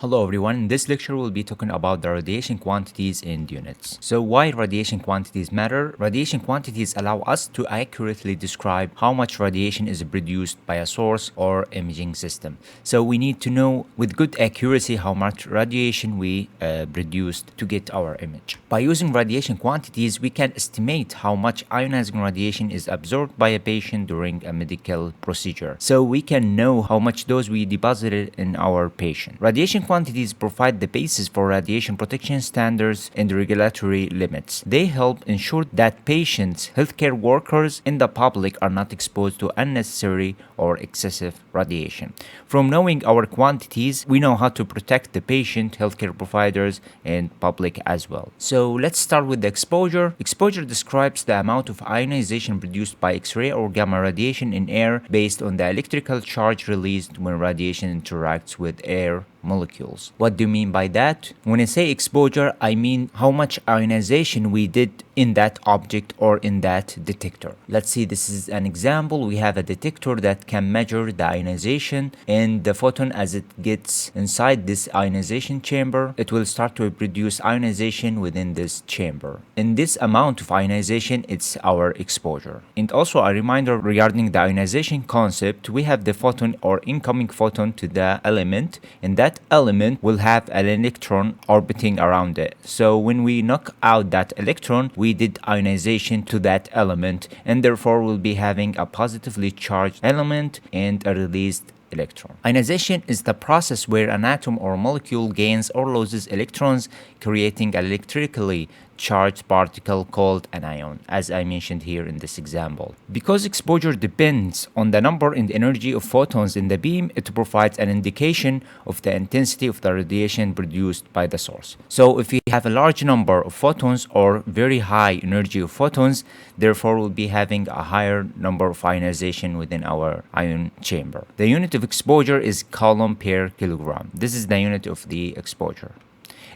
Hello everyone, in this lecture we'll be talking about the radiation quantities and units. So why radiation quantities matter? Radiation quantities allow us to accurately describe how much radiation is produced by a source or imaging system. So we need to know with good accuracy how much radiation we produced to get our image. By using radiation quantities, we can estimate how much ionizing radiation is absorbed by a patient during a medical procedure. So we can know how much dose we deposited in our patient. Radiation quantities provide the basis for radiation protection standards and regulatory limits. They help ensure that patients, healthcare workers, and the public are not exposed to unnecessary or excessive radiation. From knowing our quantities, we know how to protect the patient, healthcare providers, and public as well. So let's start with the exposure. Exposure describes the amount of ionization produced by X-ray or gamma radiation in air based on the electrical charge released when radiation interacts with air molecules. What do you mean by that? When I say exposure, I mean how much ionization we did in that object or in that detector. Let's see, this is an example. We have a detector that can measure the ionization and the photon as it gets inside this ionization chamber. It will start to produce ionization within this chamber. In this amount of ionization, it's our exposure. And also a reminder regarding the ionization concept, we have the photon or incoming photon to the element, and that element will have an electron orbiting around it. So when we knock out that electron, we did ionization to that element, and therefore we'll be having a positively charged element and a released electron. Ionization is the process where an atom or molecule gains or loses electrons, creating an electrically charged particle called an ion, as I mentioned here in this example. Because exposure depends on the number and energy of photons in the beam, it provides an indication of the intensity of the radiation produced by the source. So if we have a large number of photons or very high energy of photons, therefore we'll be having a higher number of ionization within our ion chamber. The unit of exposure is coulomb per kilogram. This is the unit of the exposure.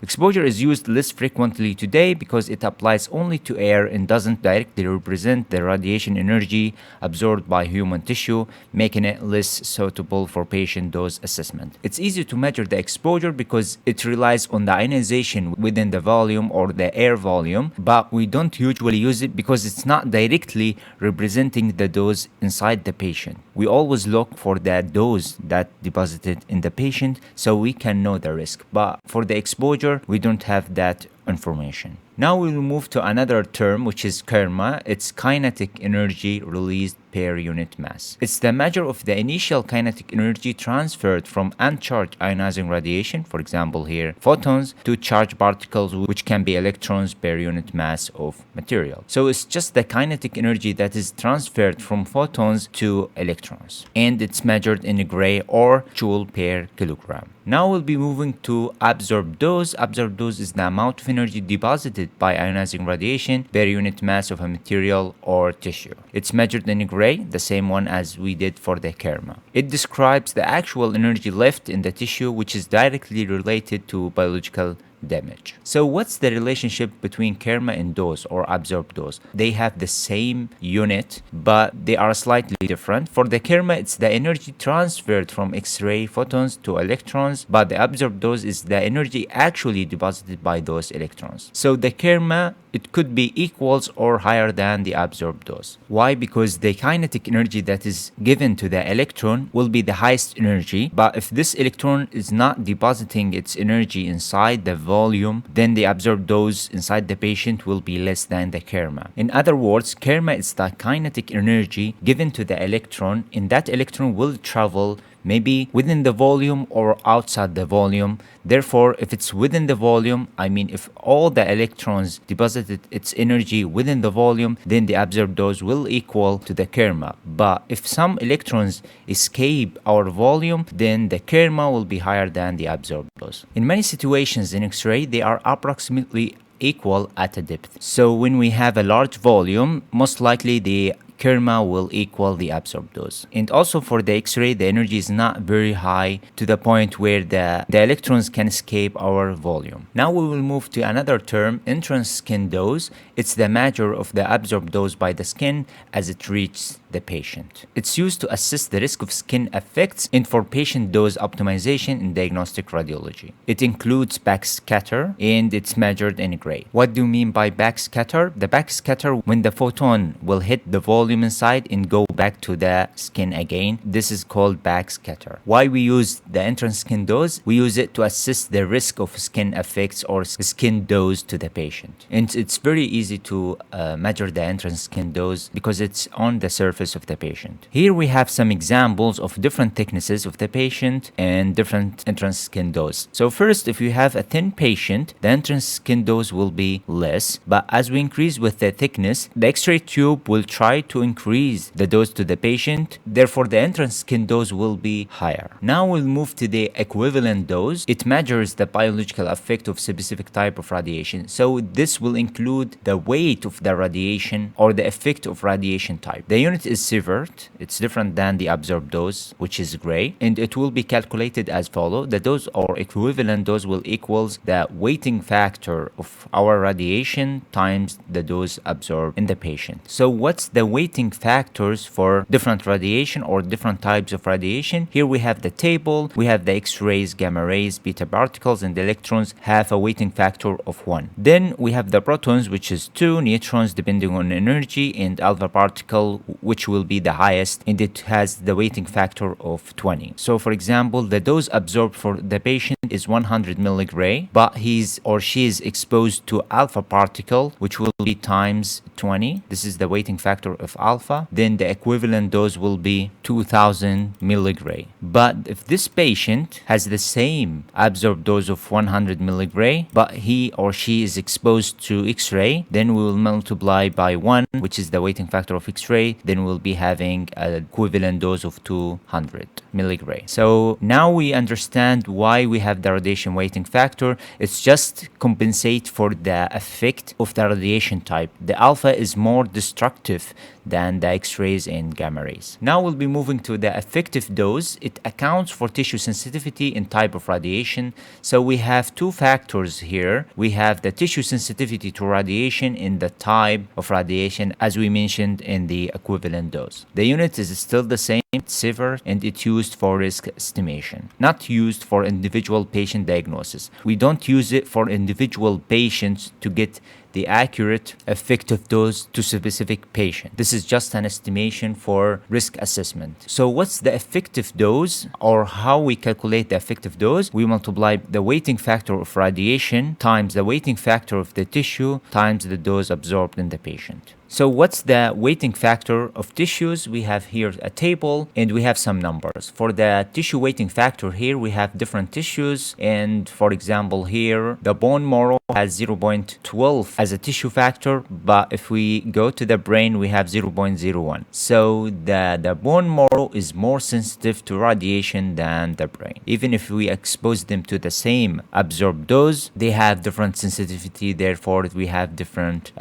Exposure is used less frequently today because it applies only to air and doesn't directly represent the radiation energy absorbed by human tissue, making it less suitable for patient dose assessment. It's easy to measure the exposure because it relies on the ionization within the volume or the air volume, but we don't usually use it because it's not directly representing the dose inside the patient. We always look for the dose that deposited in the patient so we can know the risk, but for the exposure, we don't have that information. Now we will move to another term, which is KERMA. It's kinetic energy released per unit mass. It's the measure of the initial kinetic energy transferred from uncharged ionizing radiation, for example here photons, to charged particles, which can be electrons per unit mass of material. So it's just the kinetic energy that is transferred from photons to electrons, and it's measured in gray or joule per kilogram. Now we'll be moving to absorbed dose. Absorbed dose is the amount of energy deposited by ionizing radiation per unit mass of a material or tissue. It's measured in gray, the same one as we did for the KERMA. It describes the actual energy left in the tissue, which is directly related to biological damage. So what's the relationship between KERMA and dose or absorbed dose? They have the same unit, but they are slightly different. For the KERMA, it's the energy transferred from X-ray photons to electrons, but the absorbed dose is the energy actually deposited by those electrons. So the KERMA, it could be equals or higher than the absorbed dose. Why? Because the kinetic energy that is given to the electron will be the highest energy, but if this electron is not depositing its energy inside the volume, then the absorbed dose inside the patient will be less than the KERMA. In other words, KERMA is the kinetic energy given to the electron, and that electron will travel maybe within the volume or outside the volume. Therefore, if it's within the volume, I mean if all the electrons deposited its energy within the volume, then the absorbed dose will equal to the KERMA. But if some electrons escape our volume, then the KERMA will be higher than the absorbed dose. In many situations in X-ray, they are approximately equal at a depth. So when we have a large volume, most likely the Kerma will equal the absorbed dose. And also for the X-ray, the energy is not very high to the point where the electrons can escape our volume. Now we will move to another term, entrance skin dose. It's the measure of the absorbed dose by the skin as it reaches the patient. It's used to assess the risk of skin effects and for patient dose optimization in diagnostic radiology. It includes backscatter and it's measured in gray. What do you mean by backscatter? The backscatter, when the photon will hit the volume inside and go back to the skin again. This is called backscatter. Why we use the entrance skin dose? We use it to assess the risk of skin effects or skin dose to the patient. And it's very easy to measure the entrance skin dose because it's on the surface of the patient. Here we have some examples of different thicknesses of the patient and different entrance skin dose. So first, if you have a thin patient, the entrance skin dose will be less, but as we increase with the thickness, the X-ray tube will try to increase the dose to the patient. Therefore, the entrance skin dose will be higher. Now we'll move to the equivalent dose. It measures the biological effect of specific type of radiation. So this will include the weight of the radiation or the effect of radiation type. The unit is sievert. It's different than the absorbed dose, which is gray, and it will be calculated as follows. The dose or equivalent dose will equals the weighting factor of our radiation times the dose absorbed in the patient. So what's the weighting factors for different radiation or different types of radiation? Here we have the table. We have the X-rays, gamma rays, beta particles, and electrons have a weighting factor of 1. Then we have the protons, which is 2, neutrons depending on energy, and alpha particle, which will be the highest, and it has the weighting factor of 20. So for example, the dose absorbed for the patient is 100 milligray, but he's or she is exposed to alpha particle, which will be times 20. This is the weighting factor of alpha. Then the equivalent dose will be 2000 milligray. But if this patient has the same absorbed dose of 100 milligray, but he or she is exposed to X-ray, then we will multiply by 1, which is the weighting factor of X-ray. Then we'll be having an equivalent dose of 200 milligray. So now we understand why we have the radiation weighting factor. It's just compensate for the effect of the radiation type. The alpha is more destructive than the X-rays and gamma rays. Now we'll be moving to the effective dose. It accounts for tissue sensitivity and type of radiation. So we have two factors here. We have the tissue sensitivity to radiation and the type of radiation, as we mentioned in the equivalent dose. The unit is still the same, sievert, and it's used for risk estimation, not used for individual patient diagnosis. We don't use it for individual patients to get the accurate effective dose to specific patient. This is just an estimation for risk assessment. So what's the effective dose, or how we calculate the effective dose? We multiply the weighting factor of radiation times the weighting factor of the tissue times the dose absorbed in the patient. So what's the weighting factor of tissues? We have here a table and we have some numbers. For the tissue weighting factor here, we have different tissues. And for example, here, the bone marrow has 0.12 as a tissue factor. But if we go to the brain, we have 0.01. So the bone marrow is more sensitive to radiation than the brain. Even if we expose them to the same absorbed dose, they have different sensitivity. Therefore, we have different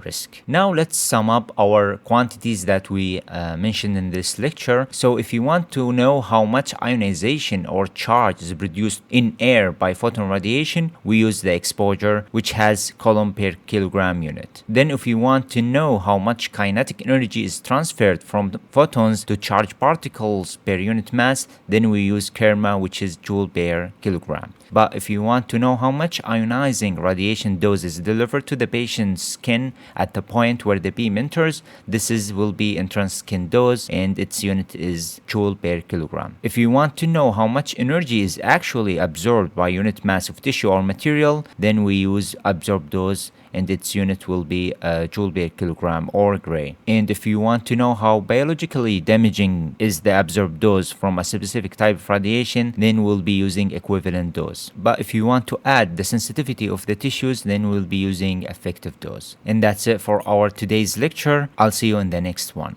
risk. Now let's sum up our quantities that we mentioned in this lecture. So if you want to know how much ionization or charge is produced in air by photon radiation, we use the exposure, which has coulomb per kilogram unit. Then if you want to know how much kinetic energy is transferred from the photons to charged particles per unit mass, then we use Kerma, which is joule per kilogram. But if you want to know how much ionizing radiation dose is delivered to the patient's skin at the point where the beam enters, will be entrance skin dose, and its unit is joule per kilogram. If you want to know how much energy is actually absorbed by unit mass of tissue or material, then we use absorbed dose, and its unit will be joule per kilogram or gray. And if you want to know how biologically damaging is the absorbed dose from a specific type of radiation, then we'll be using equivalent dose. But if you want to add the sensitivity of the tissues, then we'll be using effective dose. And that's it for our today's lecture. I'll see you in the next one.